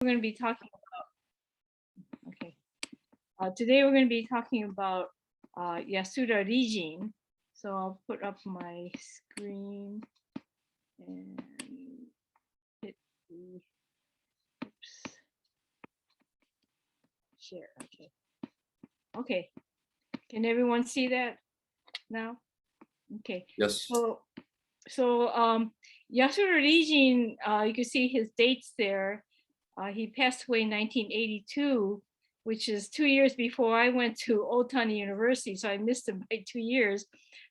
We're going to be talking today we're going to be talking about Yasuda Rijin. So I'll put up my screen and hit the share. Okay. Can everyone see that now? Okay. Yes. So Yasuda Rijin, you can see his dates there. He passed away in 1982, which is 2 years before I went to Otani University, so I missed him by 2 years.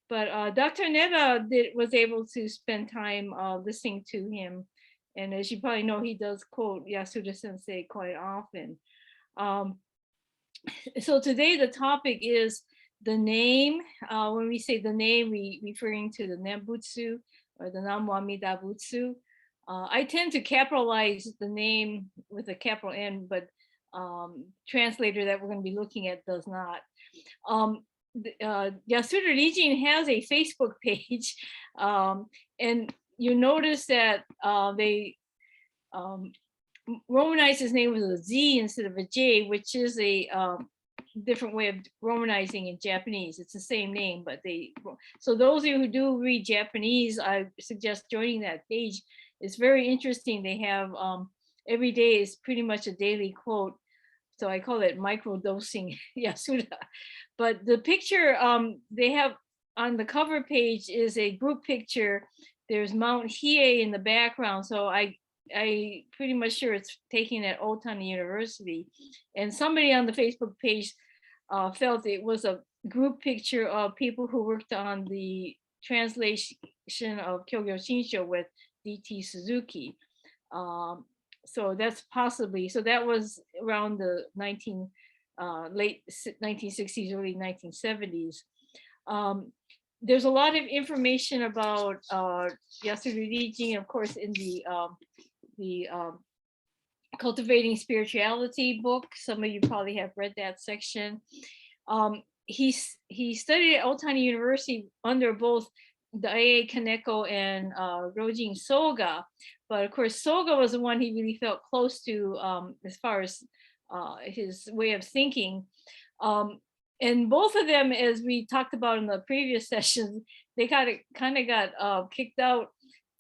But Dr. Neda was able to spend time listening to him. And as you probably know, he does quote Yasuda Sensei quite often. So today the topic is the name. When we say the name, we referring to the Nembutsu or the Namo Amida Butsu. I tend to capitalize the name with a capital N, but translator that we're going to be looking at does not. Yasuda Rijin has a Facebook page, and you notice that they romanized his name with a Z instead of a J, which is a different way of romanizing in Japanese. It's the same name, but so those of you who do read Japanese, I suggest joining that page. It's very interesting. They have every day is pretty much a daily quote. So I call it microdosing Yasuda. But the picture they have on the cover page is a group picture. There's Mount Hiei in the background. So I pretty much sure it's taken at Otani University. And somebody on the Facebook page felt it was a group picture of people who worked on the translation of Jodo Shinshu with D.T. Suzuki. So that's possibly, so that was around the late 1960s, early 1970s. There's a lot of information about Yasuda Rijin, of course, in the Cultivating Spirituality book. Some of you probably have read that section. He studied at Otani University under both Daiei Kaneko and Ryojin Soga, but of course Soga was the one he really felt close to as far as his way of thinking. And both of them, as we talked about in the previous sessions, they kind of got kicked out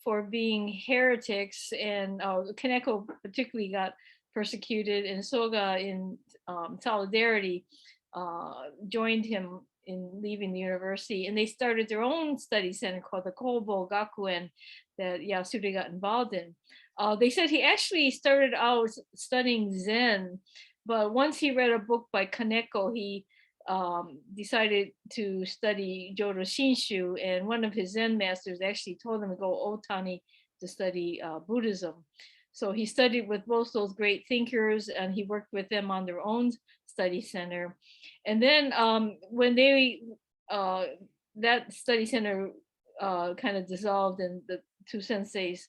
for being heretics, and Kaneko particularly got persecuted, and Soga in solidarity joined him in leaving the university, and they started their own study center called the Kobo Gakuen that Yasuda got involved in. They said he actually started out studying Zen, but once he read a book by Kaneko, he decided to study Jodo Shinshu, and one of his Zen masters actually told him to go Otani to study Buddhism. So he studied with both those great thinkers, and he worked with them on their own study center. And then when they that study center kind of dissolved and the two senseis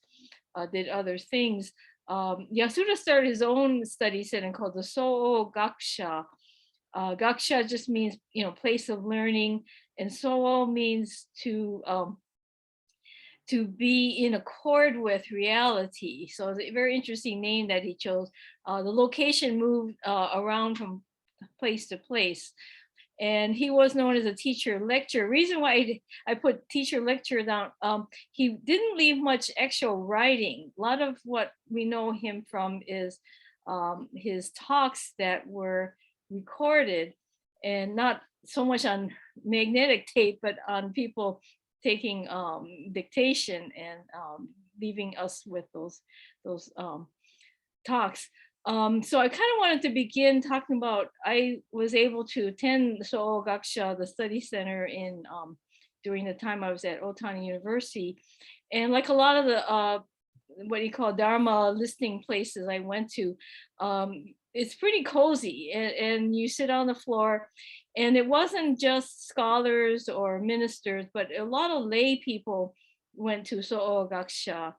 did other things, Yasuda started his own study center called the Soo Gakusha. Gakusha just means, place of learning, and Soo means to be in accord with reality. So it's a very interesting name that he chose. The location moved around from place to place. And he was known as a teacher lecturer. Reason why I put teacher lecturer down, he didn't leave much actual writing. A lot of what we know him from is his talks that were recorded, and not so much on magnetic tape, but on people taking dictation and leaving us with those talks. So I kind of wanted to begin talking about, I was able to attend the Soo Gakusha, the study center, in during the time I was at Otani University. And like a lot of the what you call Dharma listening places I went to, it's pretty cozy, and you sit on the floor, and it wasn't just scholars or ministers, but a lot of lay people went to Soo Gakusha.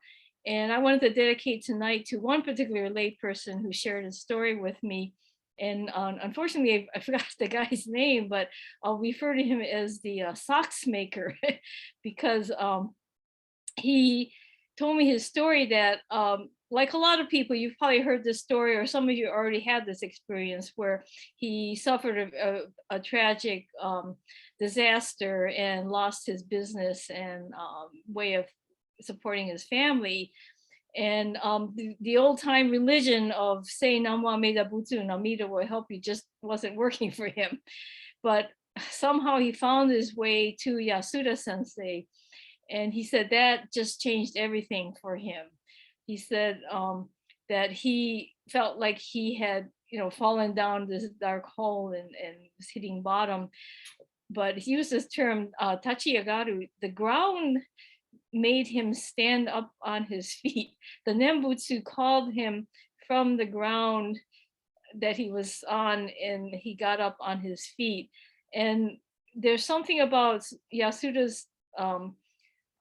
And I wanted to dedicate tonight to one particular lay person who shared a story with me. And unfortunately, I forgot the guy's name, but I'll refer to him as the socks maker because he told me his story that like a lot of people, you've probably heard this story, or some of you already had this experience where he suffered a tragic disaster and lost his business and way of supporting his family. And the old time religion of saying Namu Amida Butsu, Namida will help you, just wasn't working for him. But somehow he found his way to Yasuda sensei. And he said that just changed everything for him. He said that he felt like he had, fallen down this dark hole and was hitting bottom. But he used this term, tachi-agaru, the ground made him stand up on his feet. The Nembutsu called him from the ground that he was on, and he got up on his feet. And there's something about Yasuda's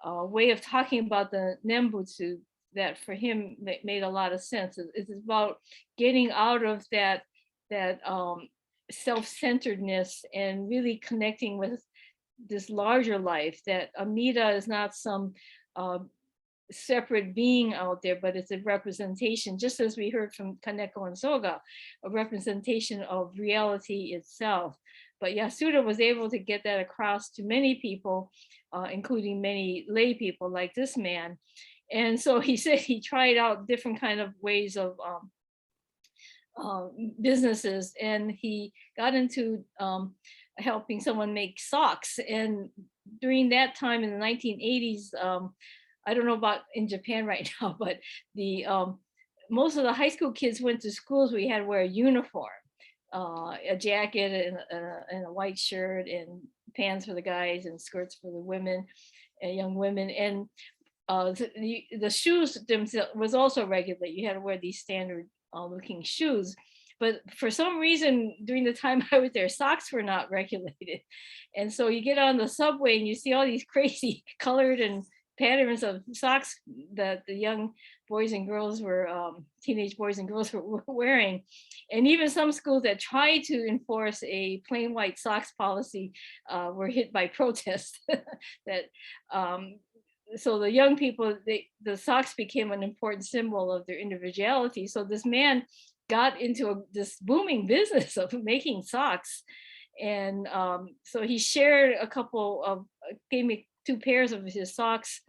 way of talking about the Nembutsu that for him made a lot of sense. It's about getting out of that self-centeredness and really connecting with this larger life, that Amida is not some separate being out there, but it's a representation, just as we heard from Kaneko and Soga, a representation of reality itself. But Yasuda was able to get that across to many people, including many lay people like this man. And so he said he tried out different kind of ways of businesses, and he got into helping someone make socks. And during that time in the 1980s, I don't know about in Japan right now, but the most of the high school kids went to schools where you had to wear a uniform, a jacket and a white shirt, and pants for the guys and skirts for the women and young women. And the shoes themselves was also regulated. You had to wear these standard looking shoes. But for some reason, during the time I was there, socks were not regulated. And so you get on the subway and you see all these crazy colored and patterns of socks that the young boys and girls were, teenage boys and girls were wearing. And even some schools that tried to enforce a plain white socks policy were hit by protests. So the young people, the socks became an important symbol of their individuality. So this man got into this booming business of making socks. And so he shared gave me 2 pairs of his socks,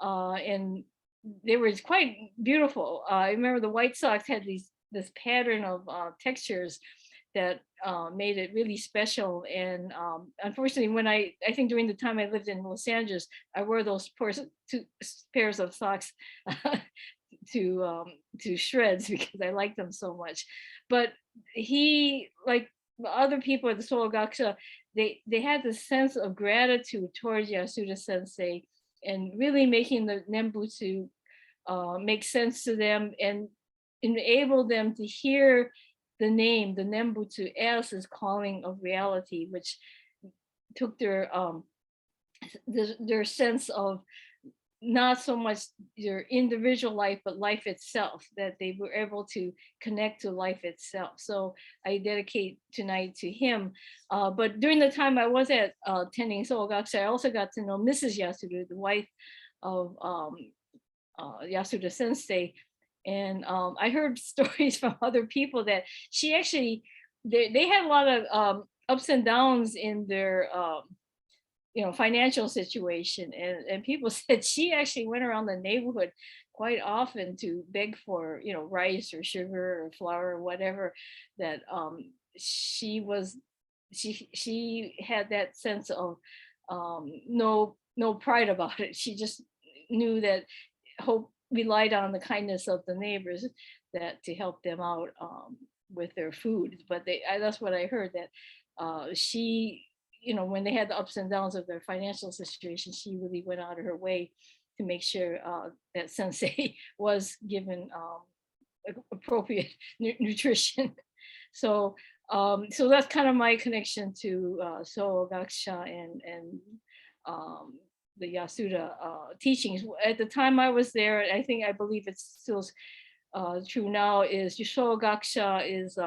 and they were quite beautiful. I remember the white socks had this pattern of textures that made it really special. And unfortunately, when I think during the time I lived in Los Angeles, I wore those 2 pairs of socks to shreds because I liked them so much. But he, like other people at the Soho Gakusha, they had this sense of gratitude towards Yasuda sensei and really making the Nembutsu make sense to them and enable them to hear the name, the Nembutsu, as his calling of reality, which took their sense of not so much their individual life, but life itself, that they were able to connect to life itself. So I dedicate tonight to him. But during the time I was attending Soho Gakusha, I also got to know Mrs. Yasuda, the wife of Yasuda sensei. And I heard stories from other people that she actually, they had a lot of ups and downs in their financial situation. And people said she actually went around the neighborhood quite often to beg for, rice or sugar or flour or whatever, that she had that sense of no pride about it. She just knew that hope relied on the kindness of the neighbors that to help them out with their food. But that's what I heard, that she, when they had the ups and downs of their financial situation, she really went out of her way to make sure that sensei was given appropriate nutrition. So that's kind of my connection to Soho Gakusha and the Yasuda teachings. At the time I was there, I believe it's still true now, is Soho Gakusha is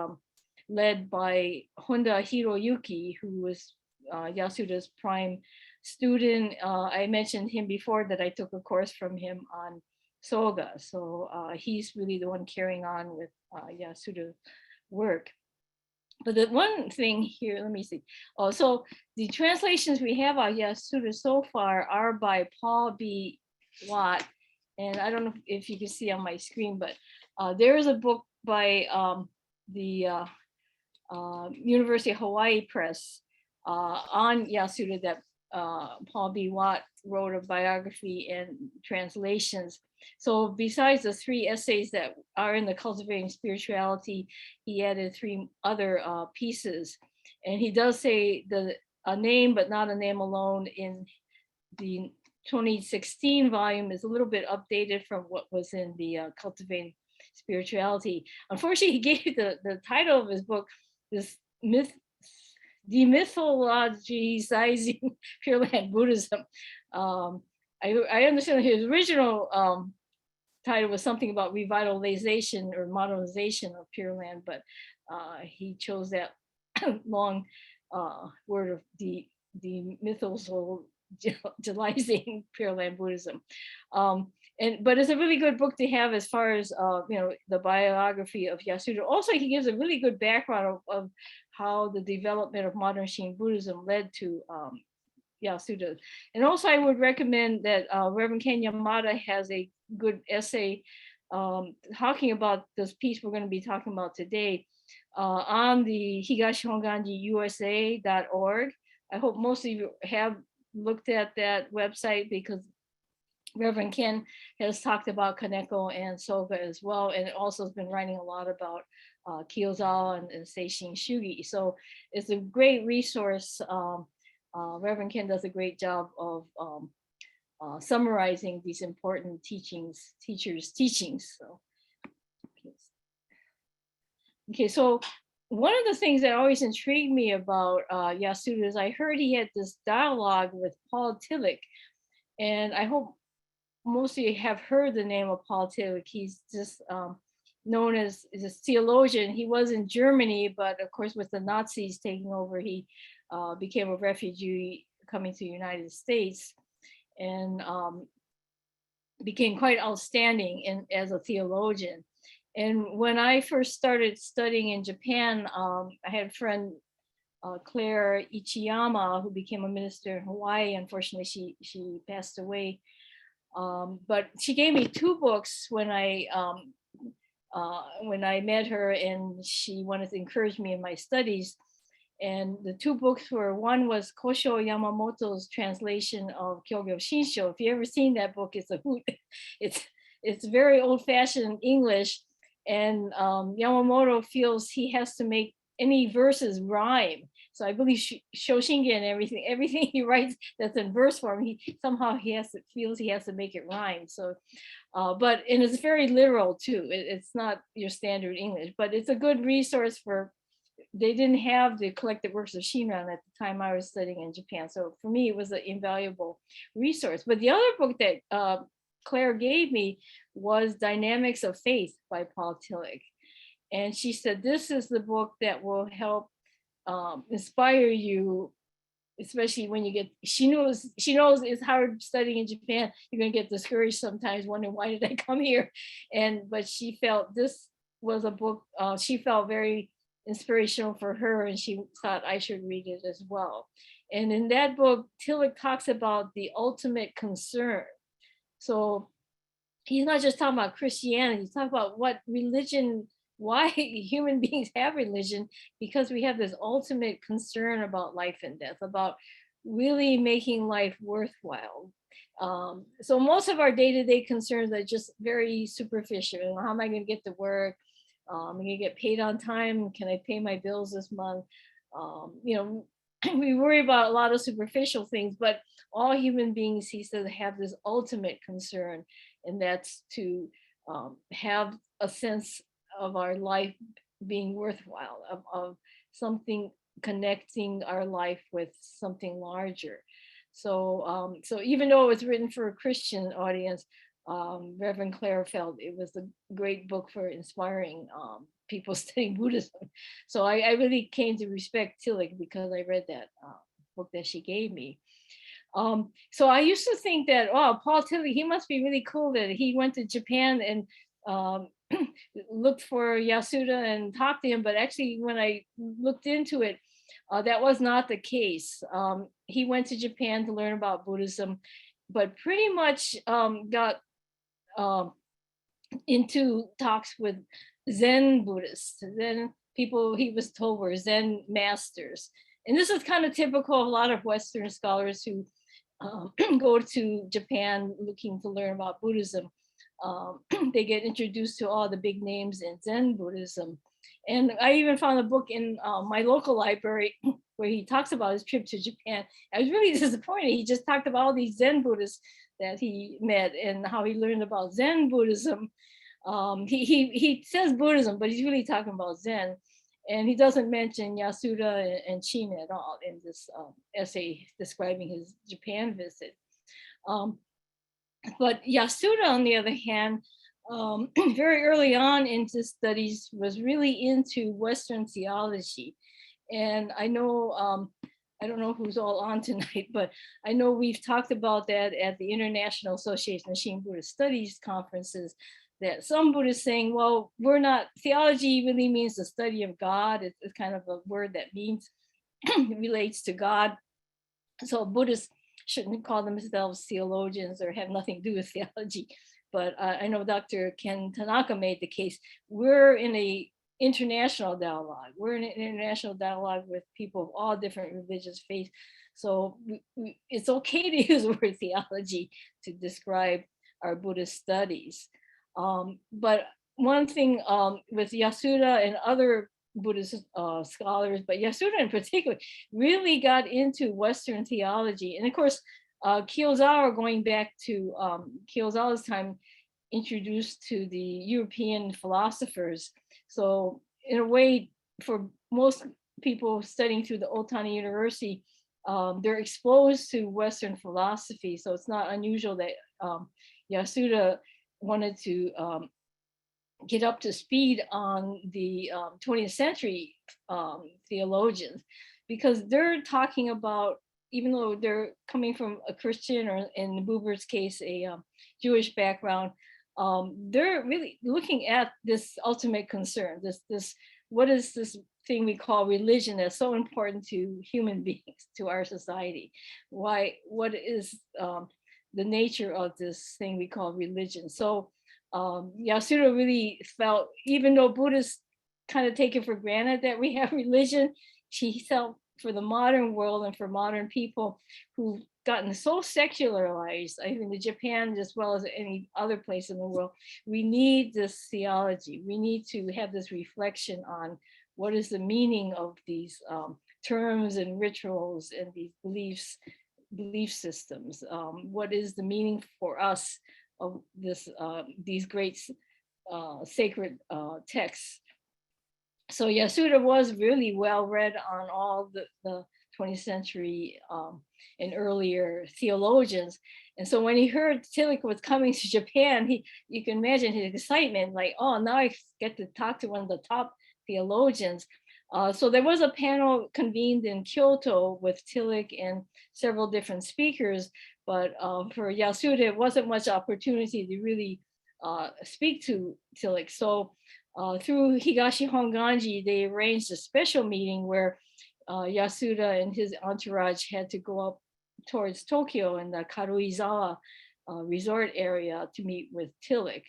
led by Honda Hiroyuki, who was Yasuda's prime student. I mentioned him before, that I took a course from him on Soga. So he's really the one carrying on with Yasuda's work. But the one thing here, let me see. Oh, so the translations we have of Yasuda so far are by Paul B. Watt. And I don't know if you can see on my screen, but there is a book by the University of Hawaii Press on Yasuda that Paul B. Watt wrote a biography and translations. So besides the 3 essays that are in the Cultivating Spirituality, he added 3 other pieces. And he does say a name, but not a name alone, in the 2016 volume is a little bit updated from what was in the Cultivating Spirituality. Unfortunately, he gave the title of his book, this demythologizing Pure Land Buddhism. I understand his original title was something about revitalization or modernization of Pure Land, but he chose that long word of demythologizing Pure Land Buddhism. But it's a really good book to have as far as the biography of Yasuda. Also, he gives a really good background of how the development of modern Shin Buddhism led to Yasuda. And also, I would recommend that Reverend Ken Yamada has a good essay talking about this piece we're going to be talking about today on the higashihonganji-usa.org. I hope most of you have looked at that website, because Reverend Ken has talked about Kaneko and Soga as well, and also has been writing a lot about Kiyozawa and Seishin Shugi. So it's a great resource. Reverend Ken does a great job of summarizing these important teachings. So, okay, so one of the things that always intrigued me about Yasuda is I heard he had this dialogue with Paul Tillick, and I hope most of you have heard the name of Paul Tillick. He's just known as a theologian. He was in Germany, but of course with the Nazis taking over, he became a refugee coming to the United States, and became quite outstanding as a theologian. And when I first started studying in Japan, I had a friend, Claire Ichiyama, who became a minister in Hawaii. Unfortunately, she passed away. But she gave me 2 books when I met her, and she wanted to encourage me in my studies. And the 2 books were, one was Kosho Yamamoto's translation of Kyogyo Shinsho. If you ever seen that book, it's a hoot. It's very old-fashioned English, and Yamamoto feels he has to make any verses rhyme. So I believe Shoshingen and everything he writes that's in verse form, he feels he has to make it rhyme. So, and it's very literal too. It's not your standard English, but it's a good resource for. They didn't have the collected works of Shinran at the time I was studying in Japan. So for me, it was an invaluable resource. But the other book that Claire gave me was Dynamics of Faith by Paul Tillich. And she said, this is the book that will help inspire you, especially when you get, she knows it's hard studying in Japan. You're going to get discouraged sometimes, wondering, why did I come here? But she felt this was a book, she felt very inspirational for her, and she thought I should read it as well. And in that book, Tillich talks about the ultimate concern. So he's not just talking about Christianity, he's talking about what religion, why human beings have religion, because we have this ultimate concern about life and death, about really making life worthwhile. So most of our day-to-day concerns are just very superficial. How am I going to get to work? I'm going to get paid on time. Can I pay my bills this month? We worry about a lot of superficial things, but all human beings, he says, have this ultimate concern, and that's to have a sense of our life being worthwhile, of something connecting our life with something larger. So, so even though it was written for a Christian audience, Reverend Claire felt it was a great book for inspiring people studying Buddhism. So I really came to respect Tillich because I read that book that she gave me. So I used to think that, oh, Paul Tillick, he must be really cool that he went to Japan and um, looked for Yasuda and talked to him. But actually, when I looked into it, that was not the case. He went to Japan to learn about Buddhism, but pretty much got um, into talks with Zen Buddhists, Zen people he was told were Zen masters. And this is kind of typical of a lot of Western scholars who go to Japan looking to learn about Buddhism. They get introduced to all the big names in Zen Buddhism. And I even found a book in my local library where he talks about his trip to Japan. I was really disappointed. He just talked about all these Zen Buddhists that he met and how he learned about Zen Buddhism. He says Buddhism, but he's really talking about Zen. And he doesn't mention Yasuda and Shin at all in this essay describing his Japan visit. But Yasuda, on the other hand, very early on in his studies was really into Western theology. And I know, I don't know who's all on tonight, but I know we've talked about that at the International Association of Shin Buddhist Studies conferences, that some Buddhists saying, well, we're not, theology really means the study of God. It's kind of a word that means, relates to God. So Buddhists shouldn't call themselves theologians or have nothing to do with theology. But I know Dr. Ken Tanaka made the case. We're in a international dialogue. We're in an international dialogue with people of all different religious faiths. So it's okay to use the word theology to describe our Buddhist studies. But one thing with Yasuda and other Buddhist scholars, but Yasuda in particular, really got into Western theology. And of course, Kiyozawa, going back to Kiyozawa's time, introduced to the European philosophers. So in a way, for most people studying through the Otani University, they're exposed to Western philosophy. So it's not unusual that Yasuda wanted to get up to speed on the 20th century theologians, because they're talking about, even though they're coming from a Christian, or in Buber's case, a Jewish background, they're really looking at this ultimate concern, this what is this thing we call religion that's so important to human beings, to our society? What is the nature of this thing we call religion? So Yasuda really felt, even though Buddhists kind of take it for granted that we have religion, she felt for the modern world and for modern people who've gotten so secularized, I think in Japan as well as any other place in the world, we need this theology. We need to have this reflection on what is the meaning of these terms and rituals and these belief systems. What is the meaning for us of this these great sacred texts? So Yasuda was really well read on all the 20th century and earlier theologians. And so when he heard Tillick was coming to Japan, you can imagine his excitement, like, oh, now I get to talk to one of the top theologians. So there was a panel convened in Kyoto with Tillick and several different speakers, but for Yasuda, it wasn't much opportunity to really speak to Tillick. So through Higashi Honganji, they arranged a special meeting where Yasuda and his entourage had to go up towards Tokyo in the Karuizawa resort area to meet with Tillick.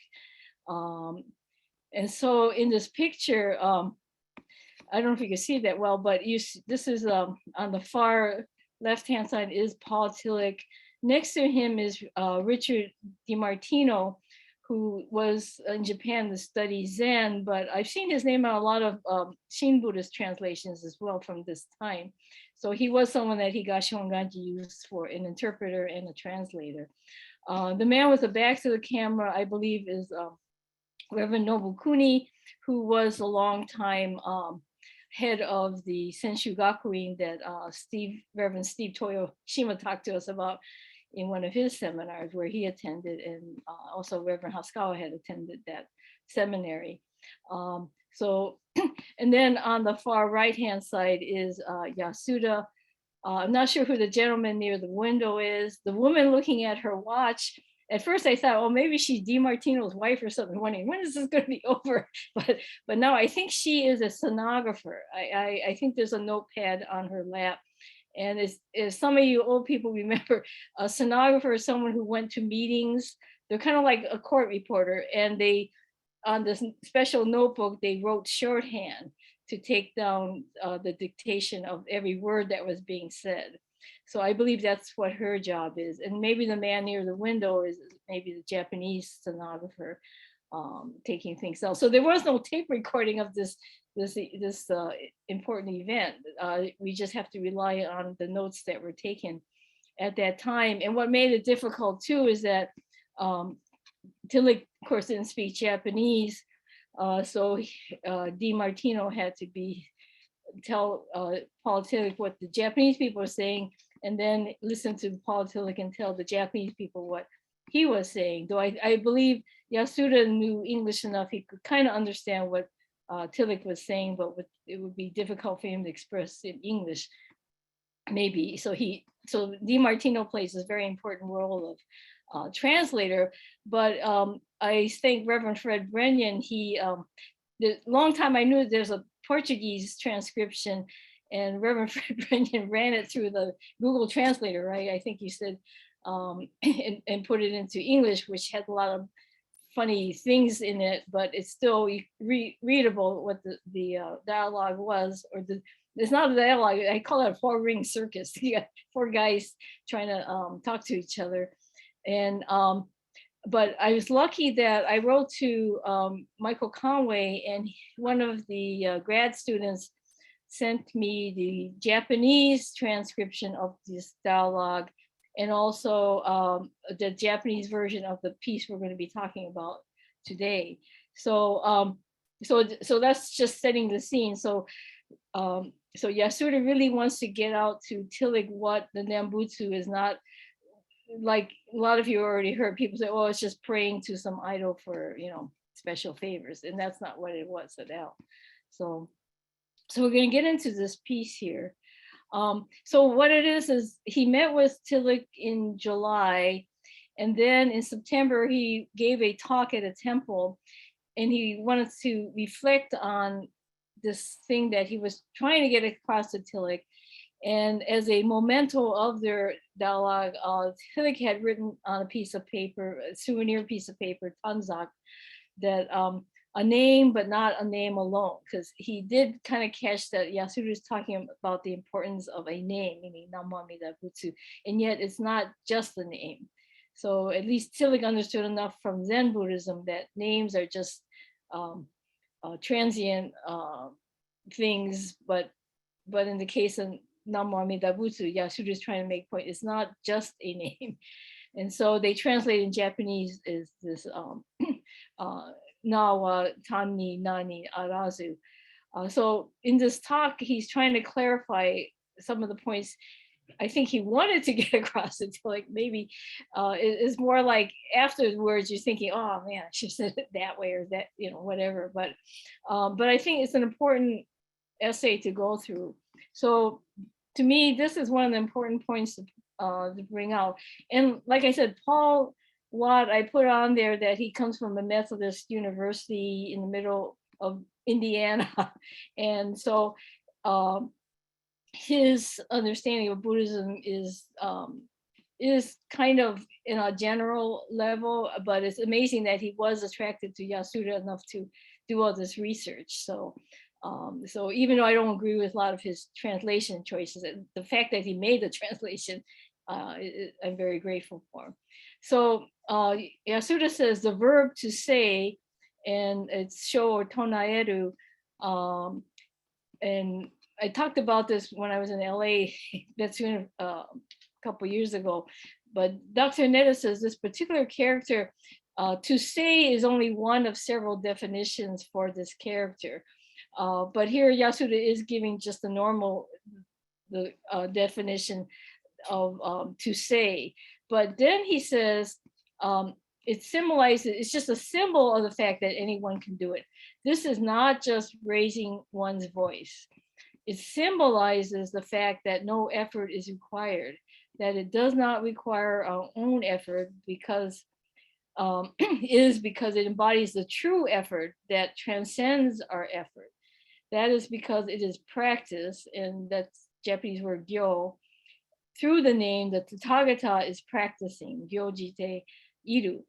And so in this picture, I don't know if you can see that well, but this is on the far left-hand side is Paul Tillick. Next to him is Richard Dimartino, who was in Japan to study Zen, but I've seen his name on a lot of Shin Buddhist translations as well from this time. So he was someone that Higashi Honganji used for an interpreter and a translator. The man with the back to the camera, I believe, is Reverend Nobukuni, who was a long time head of the Senshu Gakuin that Reverend Steve Toyoshima talked to us about in one of his seminars where he attended, and also Reverend Haskawa had attended that seminary. So, and then on the far right-hand side is Yasuda. I'm not sure who the gentleman near the window is. The woman looking at her watch. At first I thought, oh, maybe she's Dimartino's wife or something, wondering when is this going to be over? But no, I think she is a stenographer. I think there's a notepad on her lap. And as some of you old people remember, a stenographer is someone who went to meetings. They're kind of like a court reporter, and they, on this special notebook, they wrote shorthand to take down the dictation of every word that was being said. So I believe that's what her job is. And maybe the man near the window is maybe the Japanese stenographer taking things down. So there was no tape recording of this important event. We just have to rely on the notes that were taken at that time. And what made it difficult too is that Tillick, of course, didn't speak Japanese, so Dimartino had to tell Paul Tillick what the Japanese people were saying, and then listen to Paul Tillick and tell the Japanese people what he was saying. Though I believe Yasuda knew English enough, he could kind of understand what Tillick was saying, but it would be difficult for him to express in English, maybe. So Dimartino plays this very important role of translator. But I think Reverend Fred Brennan, the long time I knew there's a Portuguese transcription, and Reverend Fred Brennan ran it through the Google Translator, right? I think you said, and put it into English, which had a lot of funny things in it, but it's still readable what the dialogue was, or it's not a dialogue. I call it a 4-ring circus. You got 4 guys trying to talk to each other, and but I was lucky that I wrote to Michael Conway, and one of the grad students sent me the Japanese transcription of this dialogue, and also the Japanese version of the piece we're going to be talking about today. So so that's just setting the scene. So Yasuda really wants to get out to Tillick what the Nembutsu is not. Like a lot of you already heard people say, oh, it's just praying to some idol for, special favors. And that's not what it was at all. So we're going to get into this piece here. So what it is he met with Tillick in July, and then in September he gave a talk at a temple, and he wanted to reflect on this thing that he was trying to get across to Tillick. And as a memento of their dialogue, Tillick had written on a piece of paper, a souvenir piece of paper, Tanzak, that a name, but not a name alone, because he did kind of catch that Yasuda is talking about the importance of a name, meaning Namo Amida Butsu, and yet it's not just the name. So at least Tillick understood enough from Zen Buddhism that names are just transient things, but in the case of Namo Amida Butsu, Yasuda is trying to make point, it's not just a name. And so they translate in Japanese is this Nawa Tani Nani Arazu. So in this talk, he's trying to clarify some of the points I think he wanted to get across it. Like maybe it's more like afterwards you're thinking, oh man, I should have said it that way or that, whatever. But I think it's an important essay to go through. So to me, this is one of the important points to bring out. And like I said, Paul Watt, I put on there that he comes from a Methodist university in the middle of Indiana. And so his understanding of Buddhism is kind of in a general level, but it's amazing that he was attracted to Yasuda enough to do all this research. So even though I don't agree with a lot of his translation choices, the fact that he made the translation, I'm very grateful for. So Yasuda says the verb to say, and it's sho or tonaeru, and I talked about this when I was in LA, that's a couple years ago, but Dr. Netta says this particular character, to say is only one of several definitions for this character. But here Yasuda is giving just the normal definition of to say. But then he says it symbolizes, it's just a symbol of the fact that anyone can do it. This is not just raising one's voice. it symbolizes the fact that no effort is required, that it does not require our own effort because because it embodies the true effort that transcends our effort. That is because it is practice, and that's Japanese word gyo. Through the name, the Tathagata is practicing, gyojite iru.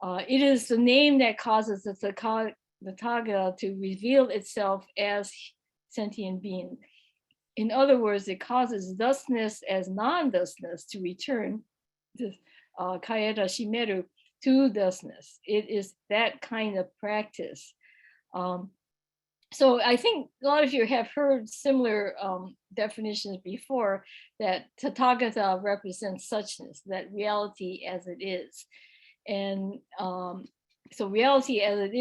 It is the name that causes the Tathagata to reveal itself as sentient being. In other words, it causes thusness as non-thusness to return to kaeda shimeru, to thusness. It is that kind of practice. So I think a lot of you have heard similar definitions before, that Tathagata represents suchness, that reality as it is. And so reality as it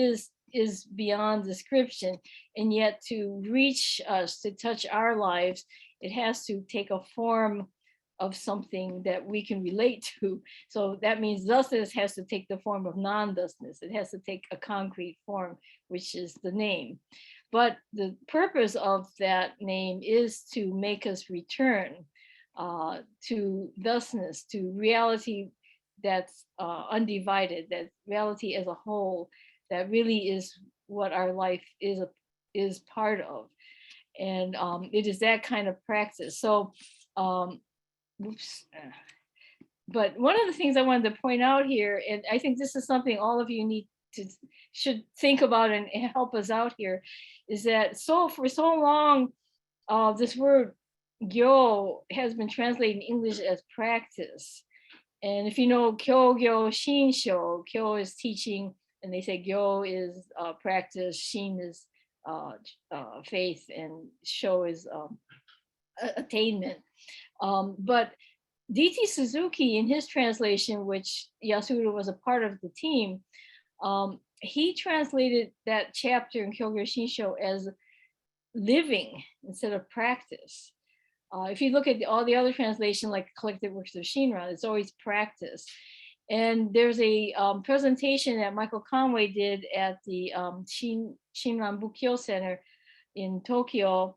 is beyond description, and yet to reach us, to touch our lives, it has to take a form of something that we can relate to. So that means thusness has to take the form of non-thusness. It has to take a concrete form, which is the name. But the purpose of that name is to make us return to thusness, to reality that's undivided, that reality as a whole, that really is what our life is part of. And it is that kind of practice. So, but one of the things I wanted to point out here, and I think this is something all of you should think about and help us out here, is that for so long, this word gyo has been translated in English as practice. And if you know Kyogyo Shinsho, Kyo is teaching, and they say Gyo is practice, Shin is faith, and Sho is attainment. But D.T. Suzuki, in his translation, which Yasuda was a part of the team, he translated that chapter in Kyogyo Shinsho as living instead of practice. If you look at all the other translation, like Collected Works of Shinran, it's always practice. And there's a presentation that Michael Conway did at the Shinran Bukyo Center in Tokyo.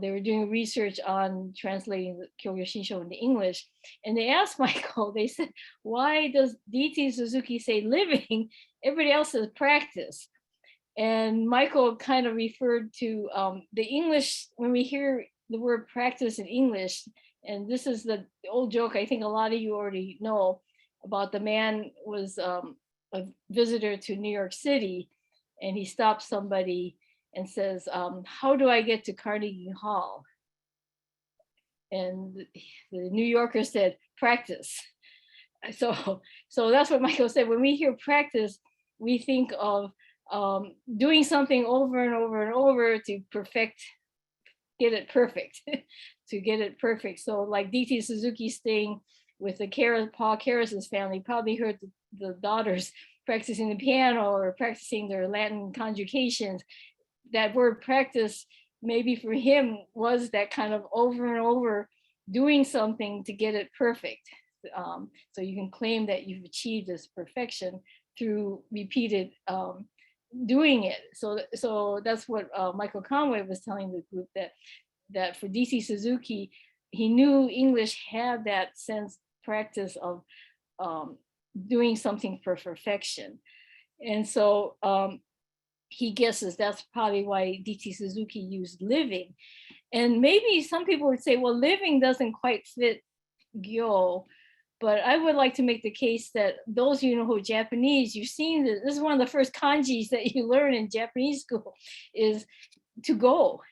They were doing research on translating the Kyogyo Shinsho into English. And they asked Michael, they said, why does D.T. Suzuki say living? Everybody else says practice. And Michael kind of referred to the English, when we hear the word practice in English, and this is the old joke I think a lot of you already know about, the man was a visitor to New York City, and he stopped somebody and says, how do I get to Carnegie Hall? And the New Yorker said, practice. So that's what Michael said. When we hear practice, we think of doing something over and over and over to get it perfect, to get it perfect. So like D.T. Suzuki staying with the Paul Karas's family, probably heard the daughters practicing the piano or practicing their Latin conjugations. That word practice, maybe for him, was that kind of over and over doing something to get it perfect. So you can claim that you've achieved this perfection through repeated doing it. So that's what Michael Conway was telling the group, that for D.C. Suzuki, he knew English had that sense practice of doing something for perfection. And so he guesses that's probably why D.T. Suzuki used living. And maybe some people would say, well, living doesn't quite fit Gyo. But I would like to make the case that those of you know who are Japanese, you've seen this is one of the first kanjis that you learn in Japanese school, is to go.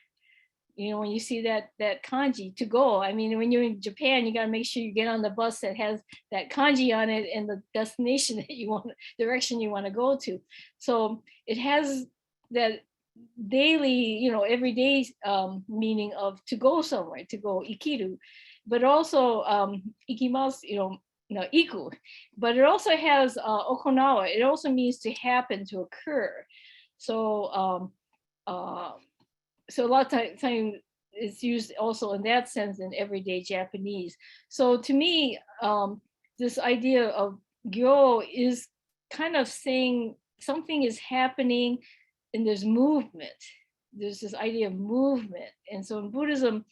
You know, when you see that kanji, to go. I mean, when you're in Japan, you got to make sure you get on the bus that has that kanji on it and the destination that you want, direction you want to go to. So it has that daily, everyday meaning of to go somewhere, to go, ikiru. But also ikimasu, iku. But it also has okonawa. It also means to happen, to occur. So so a lot of time it's used also in that sense in everyday Japanese. So to me, this idea of gyo is kind of saying something is happening and there's movement. there's this idea of movement. And so in Buddhism,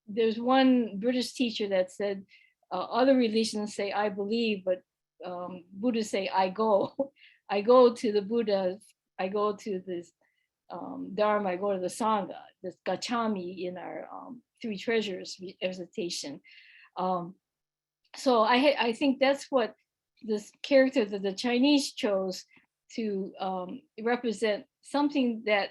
there's one British teacher that said, other religions say I believe, but Buddhists say I go. I go to the Buddha, I go to this Dharma, I go to the Sangha, this Gachami in our Three Treasures recitation. So I think that's what this character that the Chinese chose to represent something that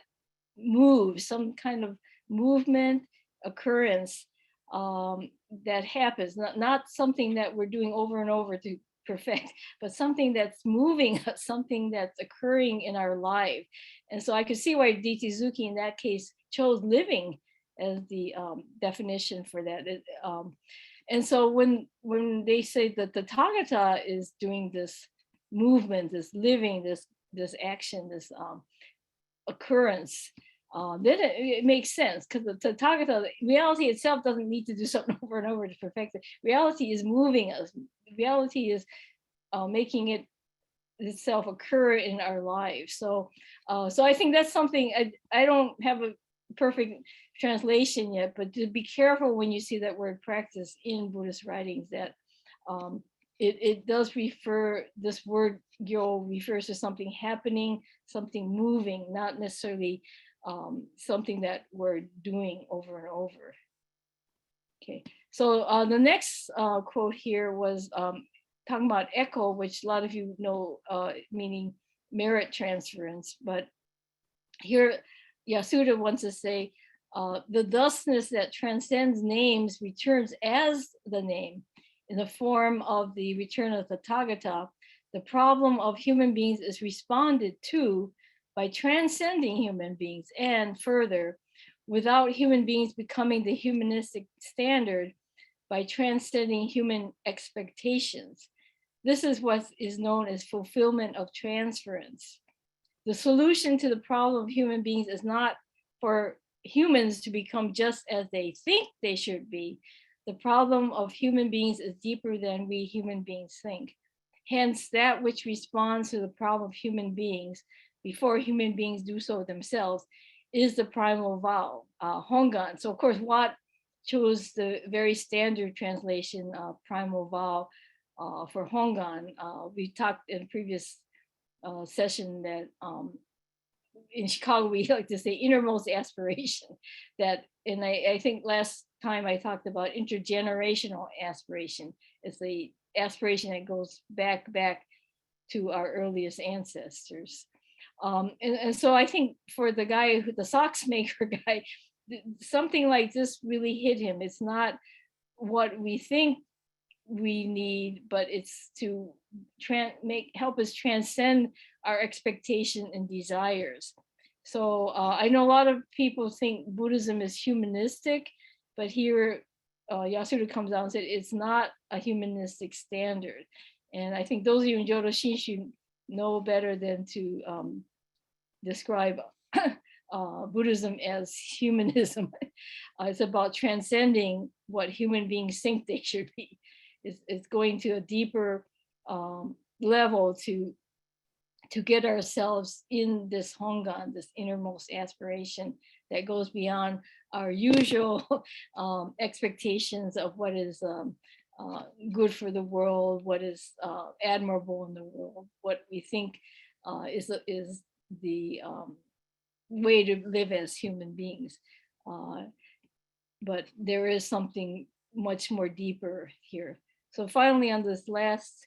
moves, some kind of movement, occurrence that happens, not something that we're doing over and over to perfect, but something that's moving us, something that's occurring in our life. And so I could see why Ditizuki in that case chose living as the definition for that. And so when they say that the Tathagata is doing this movement, this living, this action, this occurrence, then it makes sense, because the Tathagata, reality itself doesn't need to do something over and over to perfect it. Reality is moving us. Reality is making it itself occur in our lives. So I think that's something I don't have a perfect translation yet, but to be careful when you see that word practice in Buddhist writings, that it does refer, this word gyo refers to something happening, something moving, not necessarily something that we're doing over and over. Okay, so the next quote here was talking about echo, which a lot of you know, meaning merit transference. But here Yasuda wants to say, the thusness that transcends names returns as the name in the form of the return of the Tathagata. The problem of human beings is responded to by transcending human beings, and further, without human beings becoming the humanistic standard, by transcending human expectations. This is what is known as fulfillment of transference. The solution to the problem of human beings is not for humans to become just as they think they should be. The problem of human beings is deeper than we human beings think. Hence, that which responds to the problem of human beings before human beings do so themselves is the primal vow, Hongan. So of course, Watt chose the very standard translation, primal vow, for Hongan. We talked in a previous session that in Chicago, we like to say innermost aspiration. That, and I think last time I talked about intergenerational aspiration. It's the aspiration that goes back to our earliest ancestors. And so I think for the guy, the socks maker guy, something like this really hit him. It's not what we think we need, but it's to help us transcend our expectation and desires. So I know a lot of people think Buddhism is humanistic, but here Yasuda comes out and said it's not a humanistic standard. And I think those of you in Jodo Shinshu know better than to describe Buddhism as humanism. It's about transcending what human beings think they should be. It's going to a deeper level to get ourselves in this Hongan, this innermost aspiration that goes beyond our usual expectations of what is good for the world, what is admirable in the world, what we think is the way to live as human beings. But there is something much more deeper here. So finally, on this last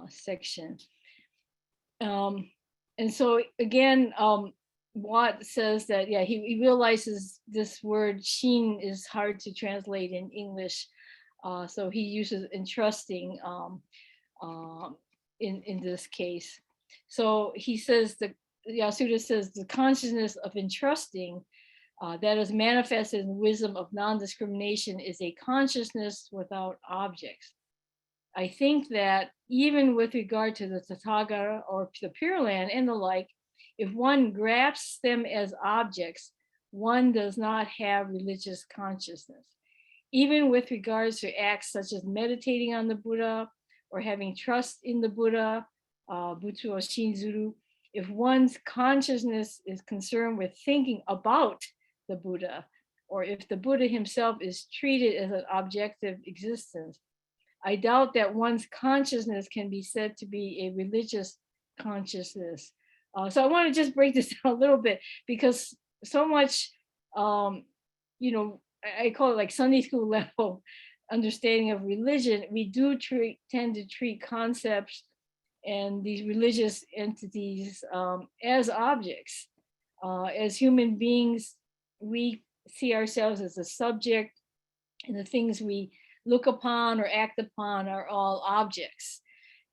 section, and so again, Watt says that, yeah, he realizes this word Shin is hard to translate in English, so he uses entrusting in this case. So he says that Yasuda says the consciousness of entrusting that is manifested in the wisdom of non-discrimination is a consciousness without objects. I think that even with regard to the Tathagata or the Pure Land and the like, if one grasps them as objects, one does not have religious consciousness. Even with regards to acts such as meditating on the Buddha or having trust in the Buddha, Butsu or Shinzuru, if one's consciousness is concerned with thinking about the Buddha, or if the Buddha himself is treated as an objective existence, I doubt that one's consciousness can be said to be a religious consciousness. So I want to just break this down a little bit, because so much, you know, I call it like Sunday school level understanding of religion. We do tend to treat concepts and these religious entities as objects. As human beings, we see ourselves as a subject, and the things we look upon or act upon are all objects.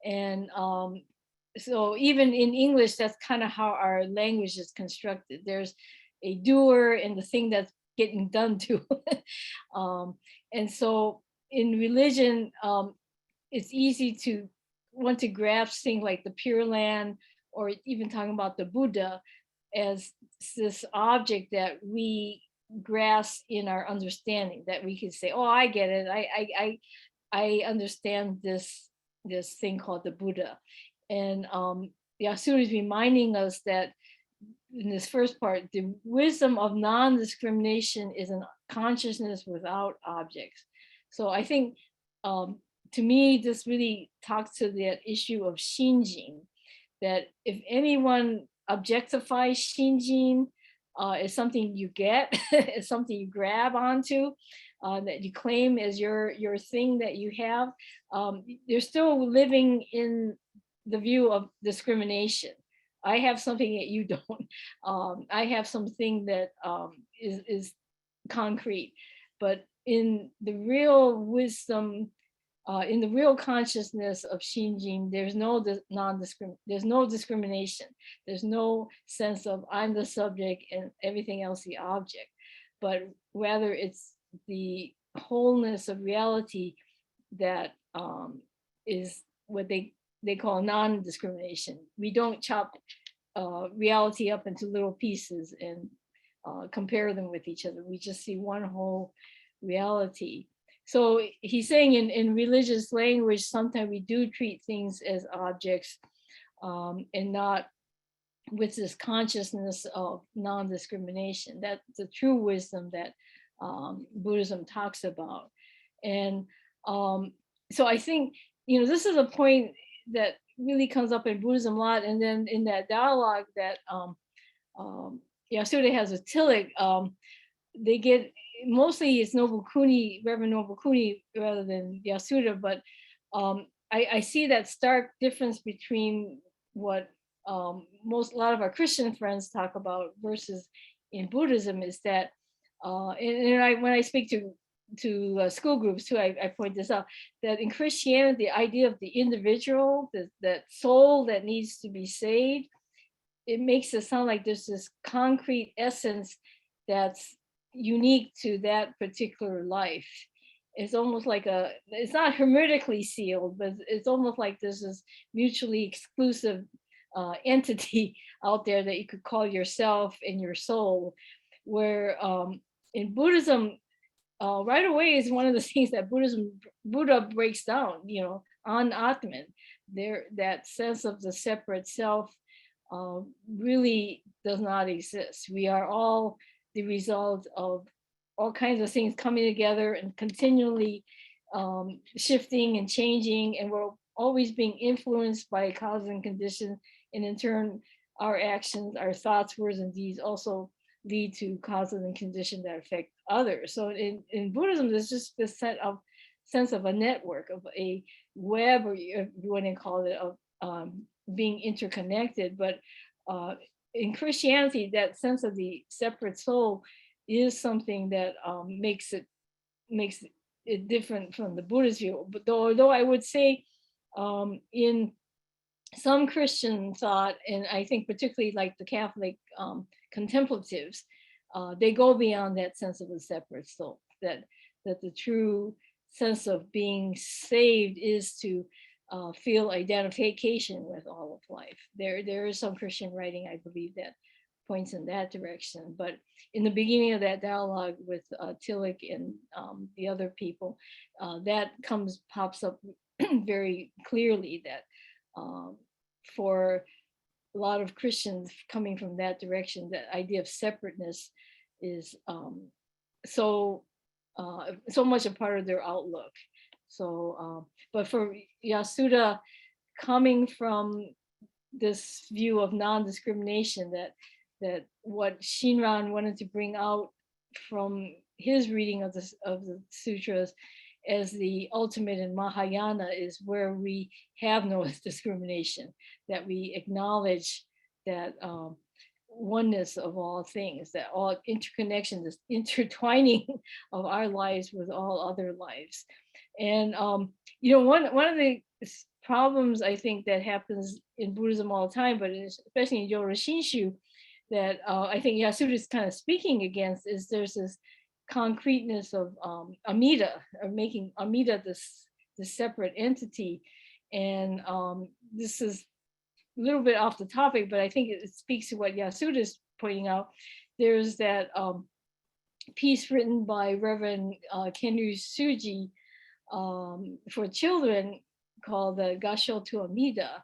And so even in English, that's kind of how our language is constructed. There's a doer and the thing that's getting done to. And so in religion, it's easy to want to grasp things like the Pure Land, or even talking about the Buddha as this object that we grasp in our understanding, that we can say, oh, I get it. I understand this thing called the Buddha. And Yasuda is reminding us that in this first part, the wisdom of non-discrimination is a consciousness without objects. So I think, to me, this really talks to that issue of Shinjin, that if anyone objectifies Shinjin as something you get, as something you grab onto, that you claim as your thing that you have, they're still living in the view of discrimination. I have something that you don't. I have something that is concrete, but in the real wisdom, in the real consciousness of Shinjin, there's no discrimination. There's no sense of I'm the subject and everything else the object, but rather it's the wholeness of reality that is what they call non-discrimination. We don't chop reality up into little pieces and compare them with each other. We just see one whole reality. So he's saying in religious language, sometimes we do treat things as objects, and not with this consciousness of non-discrimination. That's the true wisdom that Buddhism talks about. And so I think, this is a point that really comes up in Buddhism a lot. And then in that dialogue that Yasuda has with Tillick, they get, mostly it's Reverend Nobukuni rather than Yasuda, but I see that stark difference between what a lot of our Christian friends talk about versus in Buddhism, is that, when I speak to school groups too, I point this out, that in Christianity, the idea of the individual, that soul that needs to be saved, it makes it sound like there's this concrete essence that's unique to that particular life. It's almost like it's not hermetically sealed, but it's almost like there's this mutually exclusive entity out there that you could call yourself and your soul, where in Buddhism, right away is one of the things that Buddha breaks down, on Atman. That sense of the separate self really does not exist. We are all the result of all kinds of things coming together and continually shifting and changing, and we're always being influenced by cause and condition, and in turn our actions, our thoughts, words, and deeds also lead to causes and conditions that affect others. So in Buddhism, there's just this sense of a network, of a web, or you want to call it, of being interconnected. But in Christianity, that sense of the separate soul is something that makes it different from the Buddhist view. But although I would say in some Christian thought, and I think particularly like the Catholic contemplatives, they go beyond that sense of a separate soul, that the true sense of being saved is to feel identification with all of life. There is some Christian writing, I believe, that points in that direction. But in the beginning of that dialogue with Tillick and the other people, that pops up very clearly, that for a lot of Christians coming from that direction, that idea of separateness is so so much a part of their outlook. So, but for Yasuda, coming from this view of non-discrimination, that what Shinran wanted to bring out from his reading of the sutras as the ultimate in Mahayana is where we have no discrimination, that we acknowledge that oneness of all things, that all interconnection, this intertwining of our lives with all other lives. And one of the problems I think that happens in Buddhism all the time, but especially in Jodo Shinshu, that I think Yasuda is kind of speaking against, is there's this concreteness of Amida, or making Amida this separate entity. And this is a little bit off the topic, but I think it speaks to what Yasuda is pointing out. There's that piece written by Reverend Kenryu Suji for children called the Gasho to Amida.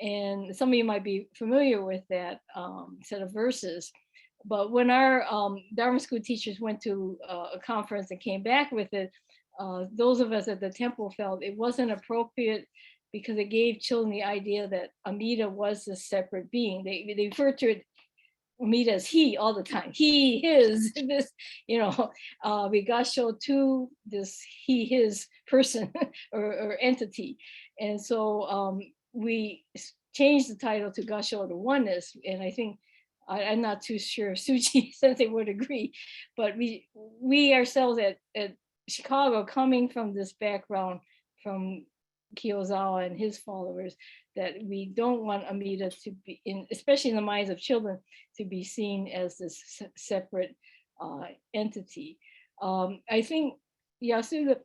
And some of you might be familiar with that set of verses. But when our Dharma school teachers went to a conference and came back with it, those of us at the temple felt it wasn't appropriate because it gave children the idea that Amida was a separate being. They refer to it, Amida, as he all the time. He, his, this, we got show to this he, his person or entity. And so we changed the title to Gasho to Oneness. And I think, I'm not too sure Suji Sensei would agree, but we ourselves at Chicago, coming from this background from Kiyozawa and his followers, that we don't want Amida to be, especially in the minds of children, to be seen as this separate entity. I think Yasuda,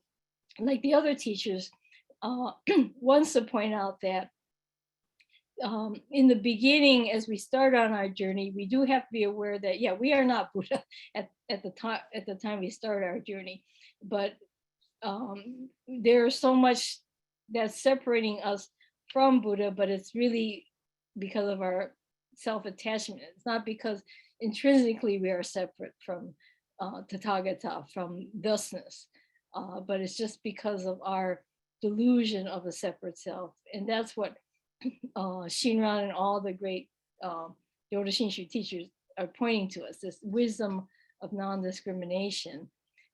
like the other teachers, wants to point out that in the beginning, as we start on our journey, we do have to be aware that, yeah, we are not Buddha at the time we start our journey, but there's so much that's separating us from Buddha, but it's really because of our self-attachment. It's not because intrinsically we are separate from Tathagata, from thusness, but it's just because of our delusion of a separate self. And that's what Shinran and all the great Jodo Shinshu teachers are pointing to us, this wisdom of non-discrimination.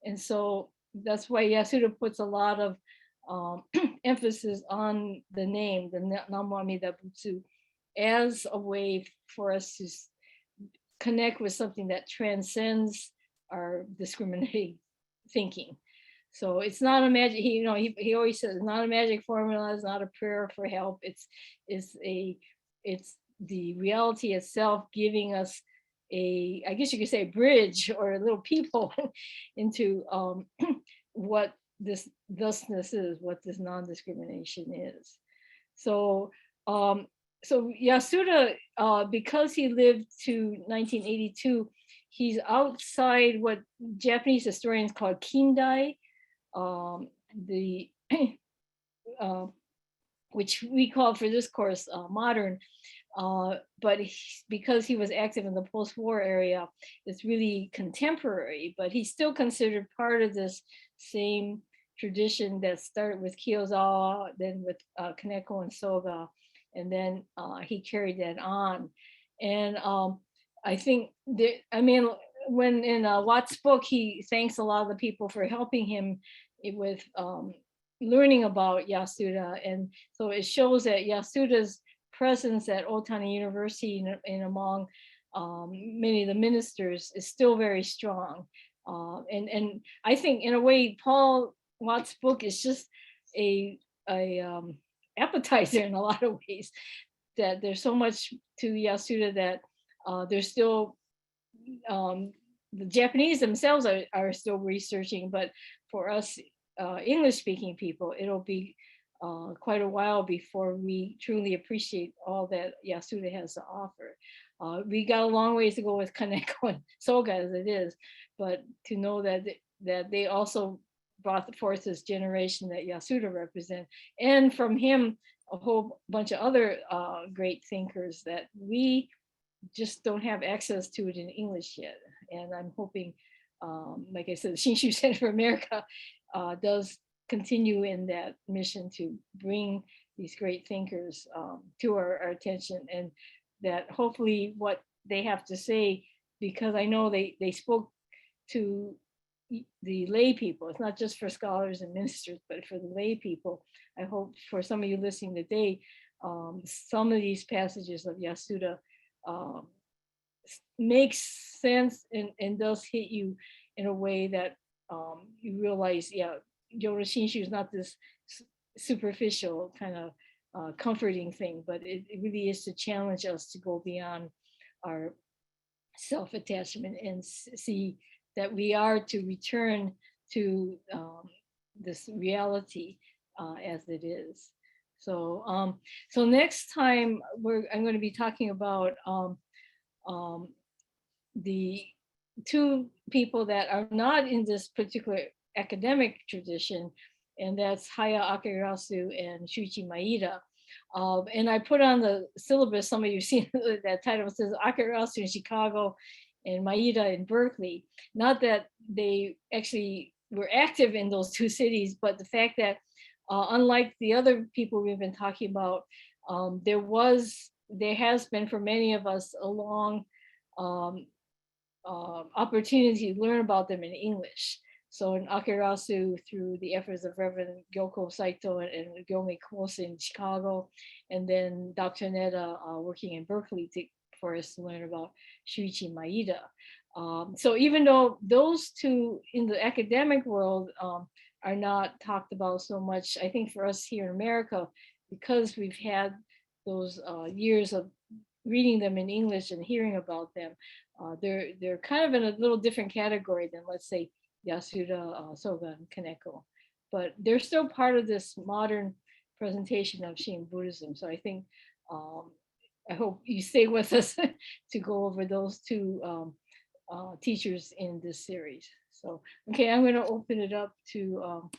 And so that's why Yasuda puts a lot of emphasis on the name, the Namo Amida Butsu, as a way for us to connect with something that transcends our discriminating thinking. So it's not a magic, he always says, it's not a magic formula, it's not a prayer for help. It's the reality itself giving us I guess you could say, a bridge or a little peephole into what this thusness is, what this non-discrimination is. So Yasuda, because he lived to 1982, he's outside what Japanese historians call Kindai, which we call for this course modern, but because he was active in the post-war area, it's really contemporary, but he's still considered part of this same tradition that started with Kiyozawa, then with Kaneko and Soga, and then he carried that on. And I think, when in Watt's book, he thanks a lot of the people for helping him with learning about Yasuda. And so it shows that Yasuda's presence at Otani University and among many of the ministers is still very strong. And I think in a way, Paul Watt's book is just a appetizer in a lot of ways, that there's so much to Yasuda that there's still, the Japanese themselves are still researching, but for us English-speaking people, it'll be quite a while before we truly appreciate all that Yasuda has to offer. We got a long ways to go with Kaneko and Soga as it is, but to know that they also brought forth this generation that Yasuda represents. And from him, a whole bunch of other great thinkers that we just don't have access to it in English yet. And I'm hoping, like I said, the Shinshu Center for America does continue in that mission to bring these great thinkers to our attention, and that hopefully what they have to say, because I know they spoke to the lay people. It's not just for scholars and ministers, but for the lay people. I hope for some of you listening today, some of these passages of Yasuda makes sense and does hit you in a way that you realize, yeah, Jodo Shinshu is not this superficial kind of comforting thing, but it really is to challenge us to go beyond our self-attachment and see that we are to return to this reality as it is. So, so next time I'm going to be talking about the two people that are not in this particular academic tradition, and that's Haya Akirasu and Shuichi Maeda. And I put on the syllabus, some of you seen that title, says Akirasu in Chicago and Maeda in Berkeley. Not that they actually were active in those two cities, but the fact that unlike the other people we've been talking about, there has been for many of us a long opportunity to learn about them in English. So in Akirasu, through the efforts of Reverend Gyoko Saito and Gyome Kose in Chicago, and then Dr. Neda working in Berkeley for us to learn about Shuichi Maeda. So even though those two in the academic world are not talked about so much, I think for us here in America, because we've had those years of reading them in English and hearing about them, they're kind of in a little different category than, let's say, Yasuda, Soga, and Kaneko. But they're still part of this modern presentation of Shin Buddhism. So I think, I hope you stay with us to go over those two teachers in this series. So, okay, I'm going to open it up to